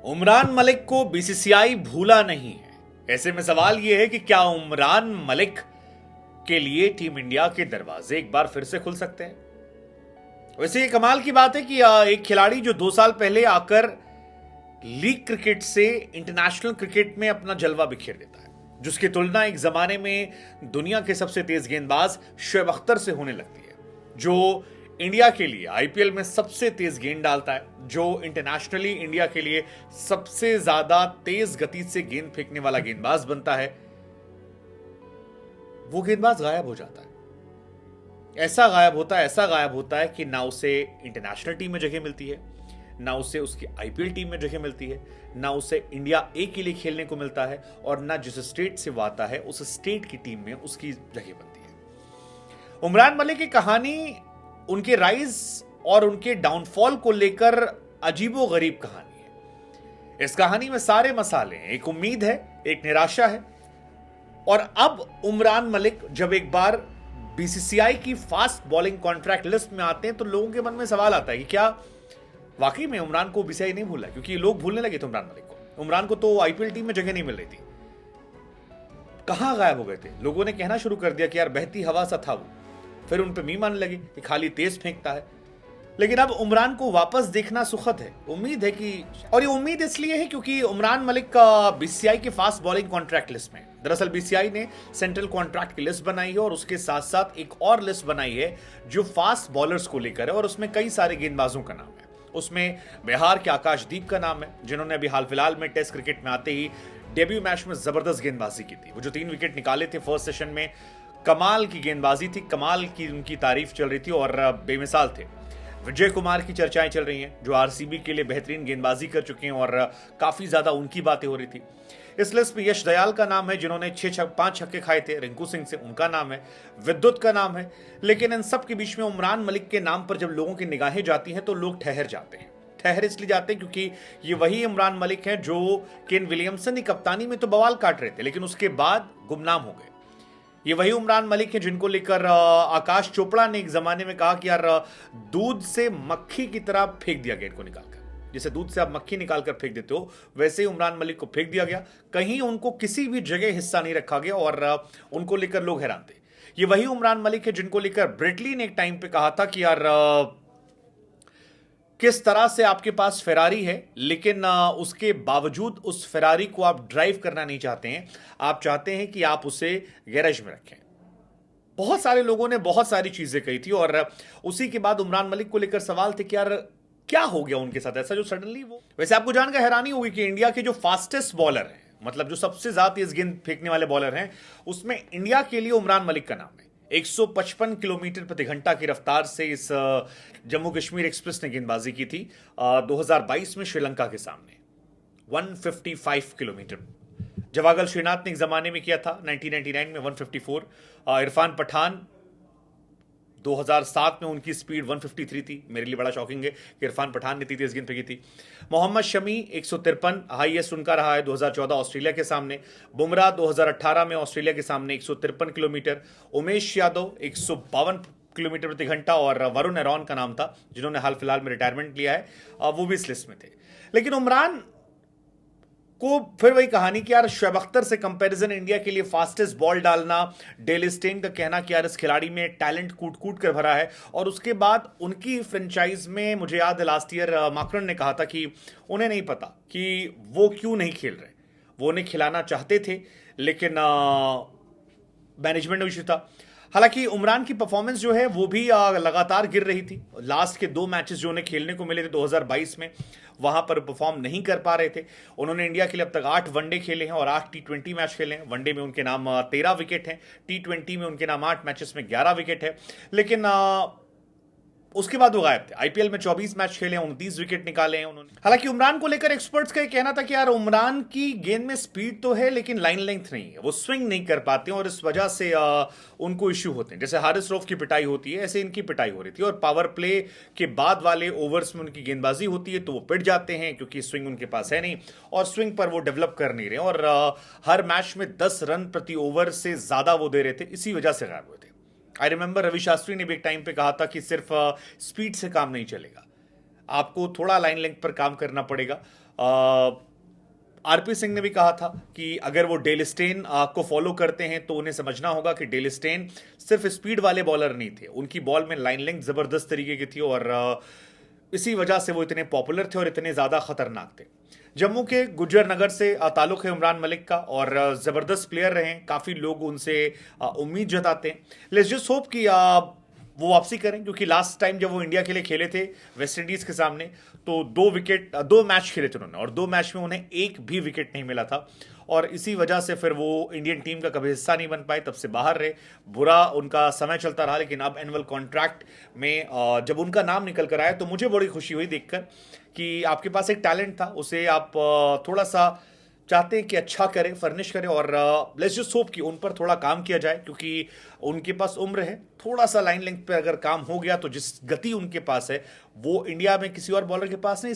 उमरान मलिक को बीसीसीआई भूला नहीं है। ऐसे में सवाल यह है कि क्या उमरान मलिक के लिए टीम इंडिया के दरवाजे एक बार फिर से खुल सकते हैं। वैसे ये कमाल की बात है कि एक खिलाड़ी जो 2 साल पहले आकर लीग क्रिकेट से इंटरनेशनल क्रिकेट में अपना जलवा बिखेर देता है, जिसकी तुलना एक जमाने में दुनिया के सबसे तेज गेंदबाज शोएब अख्तर से होने लगती है, जो इंडिया के लिए आईपीएल में सबसे तेज गेंद डालता है, जो इंटरनेशनली इंडिया के लिए सबसे ज्यादा तेज गति से गेंद फेंकने वाला गेंदबाज बनता है, वो गेंदबाज गायब हो जाता है। ऐसा गायब होता है कि ना उसे इंटरनेशनल टीम में जगह मिलती है, ना उसे उसकी आईपीएल टीम में जगह मिलती है, ना उसे इंडिया ए के लिए खेलने को मिलता है, और ना जिस स्टेट से वो आता है उस स्टेट की टीम में उसकी जगह बनती है। उमरान मलिक की कहानी उनके राइज और उनके डाउनफॉल को लेकर अजीबो गरीब कहानी है। इस कहानी में सारे मसाले हैं, एक उम्मीद है, एक निराशा है, और अब उमरान मलिक जब एक बार बीसीसीआई की फास्ट बॉलिंग कॉन्ट्रैक्ट लिस्ट में आते हैं तो लोगों के मन में सवाल आता है कि क्या वाकई में उमरान को बीसीसीआई नहीं भूला, क्योंकि लोग भूलने लगे थे उमरान मलिक को। उमरान को तो आईपीएल टीम में जगह नहीं मिल रही थी, कहां गायब हो गए थे। लोगों ने कहना शुरू कर दिया कि यार बहती हवा सा था वो। फिर उन पे मीम आने लगे कि खाली तेज फेंकता है। लेकिन अब उमरान को वापस देखना सुखद है, उम्मीद है कि, और ये उम्मीद इसलिए है क्योंकि उमरान मलिक का बीसीसीआई के फास्ट बॉलिंग कॉन्ट्रैक्ट लिस्ट में, दरअसल बीसीसीआई ने सेंट्रल कॉन्ट्रैक्ट की लिस्ट बनाई है और उसके साथ साथ एक और लिस्ट बनाई है जो फास्ट बॉलर्स को लेकर है, और उसमें कई सारे गेंदबाजों का नाम है। उसमें बिहार के आकाशदीप का नाम है, जिन्होंने अभी हाल फिलहाल में टेस्ट क्रिकेट में आते ही डेब्यू मैच में जबरदस्त गेंदबाजी की थी। वो जो 3 विकेट निकाले थे फर्स्ट सेशन में, कमाल की गेंदबाजी थी, कमाल की उनकी तारीफ चल रही थी और बेमिसाल थे। विजय कुमार की चर्चाएं चल रही हैं, जो आरसीबी के लिए बेहतरीन गेंदबाजी कर चुके हैं और काफी ज्यादा उनकी बातें हो रही थी। इस लिस्ट में यश दयाल का नाम है, जिन्होंने 5 छक्के खाए थे रिंकू सिंह से, उनका नाम है। विद्युत का नाम है। लेकिन इन सब के बीच में उमरान मलिक के नाम पर जब लोगों की निगाहें जाती हैं तो लोग ठहर जाते हैं। ठहर इसलिए जाते हैं क्योंकि ये वही इमरान मलिक हैं जो केन विलियमसन की कप्तानी में तो बवाल काट रहे थे, लेकिन उसके बाद गुमनाम हो गए। ये वही उमरान मलिक है जिनको लेकर आकाश चोपड़ा ने एक जमाने में कहा कि यार दूध से मक्खी की तरह फेंक दिया गेंद को निकालकर, जैसे दूध से आप मक्खी निकालकर फेंक देते हो, वैसे ही उमरान मलिक को फेंक दिया गया। कहीं उनको किसी भी जगह हिस्सा नहीं रखा गया और उनको लेकर लोग हैरान थे। ये वही उमरान मलिक है जिनको लेकर ब्रेटली ने एक टाइम पे कहा था कि यार किस तरह से आपके पास फेरारी है, लेकिन उसके बावजूद उस फेरारी को आप ड्राइव करना नहीं चाहते हैं, आप चाहते हैं कि आप उसे गैरेज में रखें। बहुत सारे लोगों ने बहुत सारी चीजें कही थी और उसी के बाद उमरान मलिक को लेकर सवाल थे कि यार क्या हो गया उनके साथ ऐसा जो सडनली वो। वैसे आपको जानकर हैरानी होगी कि इंडिया के जो फास्टेस्ट बॉलर हैं, मतलब जो सबसे ज्यादा तेज गेंद फेंकने वाले बॉलर हैं, उसमें इंडिया के लिए उमरान मलिक का नाम है। 155 किलोमीटर प्रति घंटा की रफ्तार से इस जम्मू कश्मीर एक्सप्रेस ने गेंदबाजी की थी 2022 में श्रीलंका के सामने, 155 किलोमीटर। जवागल श्रीनाथ ने एक जमाने में किया था 1999 में 154। इरफान पठान 2007 में उनकी स्पीड 153 थी। मेरे लिए बड़ा शॉकिंग है कि इरफान पठान ने इतनी तेज गेंद फेंकी थी। मोहम्मद शमी 153 हाईएस्ट उनका रहा है 2014 ऑस्ट्रेलिया के सामने। बुमराह 2018 में ऑस्ट्रेलिया के सामने 153 किलोमीटर। उमेश यादव 152 किलोमीटर प्रति घंटा, और वरुण एरॉन का नाम था जिन्होंने हाल फिलहाल में रिटायरमेंट लिया है, वो भी इस लिस्ट में थे। लेकिन उमरान को फिर वही कहानी कि यार शोएब अख्तर से कंपैरिजन इंडिया के लिए फास्टेस्ट बॉल डालना, डेल स्टेन का कहना कि यार इस खिलाड़ी में टैलेंट कूट कूट कर भरा है, और उसके बाद उनकी फ्रेंचाइज में मुझे याद है लास्ट ईयर माकरन ने कहा था कि उन्हें नहीं पता कि वो क्यों नहीं खेल रहे। वो उन्हें खिलाना चाहते थे लेकिन मैनेजमेंट इशू था। हालांकि उमरान की परफॉर्मेंस जो है वो भी लगातार गिर रही थी। लास्ट के 2 मैचेस जो उन्हें खेलने को मिले थे 2022 में, वहां पर परफॉर्म नहीं कर पा रहे थे। उन्होंने इंडिया के लिए अब तक 8 वनडे खेले हैं और 8 टी20 मैच खेले हैं। वनडे में उनके नाम 13 विकेट हैं, टी20 में उनके नाम 8 मैचेस में 11 विकेट है। लेकिन उसके बाद वो गायब थे। आईपीएल में 24 मैच खेले हैं, 29 विकेट निकाले हैं उन्होंने। हालांकि उमरान को लेकर एक्सपर्ट्स का कहना था कि यार उमरान की गेंद में स्पीड तो है लेकिन लाइन लेंथ नहीं है, वो स्विंग नहीं कर पाते हैं और इस वजह से उनको इश्यू होते हैं। जैसे हारिस रऊफ की पिटाई होती है, ऐसे इनकी पिटाई हो रही थी, और पावर प्ले के बाद वाले ओवर्स में उनकी गेंदबाजी होती है तो वो पिट जाते हैं क्योंकि स्विंग उनके पास है नहीं, और स्विंग पर वो डेवलप कर नहीं रहे, और हर मैच में 10 रन प्रति ओवर से ज्यादा वो दे रहे थे, इसी वजह से गायब हुए थे। आई रिमेंबर रवि शास्त्री ने भी एक टाइम पे कहा था कि सिर्फ स्पीड से काम नहीं चलेगा, आपको थोड़ा लाइन लेंथ पर काम करना पड़ेगा। आरपी सिंह ने भी कहा था कि अगर वो डेल स्टेन को फॉलो करते हैं तो उन्हें समझना होगा कि डेल स्टेन सिर्फ स्पीड वाले बॉलर नहीं थे, उनकी बॉल में लाइन लेंथ जबरदस्त तरीके की थी और इसी वजह से वो इतने पॉपुलर थे और इतने ज्यादा खतरनाक थे। जम्मू के गुज्जर नगर से ताल्लुक है इमरान मलिक का और जबरदस्त प्लेयर रहे हैं, काफी लोग उनसे उम्मीद जताते हैं। लेट्स जस्ट होप कि वो वापसी करें, क्योंकि लास्ट टाइम जब वो इंडिया के लिए खेले थे वेस्ट इंडीज के सामने तो 2 मैच खेले थे उन्होंने और 2 मैच में उन्हें एक भी विकेट नहीं मिला था और इसी वजह से फिर वो इंडियन टीम का कभी हिस्सा नहीं बन पाए, तब से बाहर रहे। बुरा उनका समय चलता रहा, लेकिन अब एनुअल कॉन्ट्रैक्ट में जब उनका नाम निकल कर आया तो मुझे बड़ी खुशी हुई देखकर कि आपके पास एक टैलेंट था, उसे आप थोड़ा सा चाहते हैं कि अच्छा करें, फर्निश करें और लेट्स जस्ट होप कि उन पर थोड़ा काम किया जाए, क्योंकि उनके पास उम्र है, थोड़ा सा लाइन लेंथ पे अगर काम हो गया तो जिस गति उनके पास है वो इंडिया में किसी और बॉलर के पास नहीं।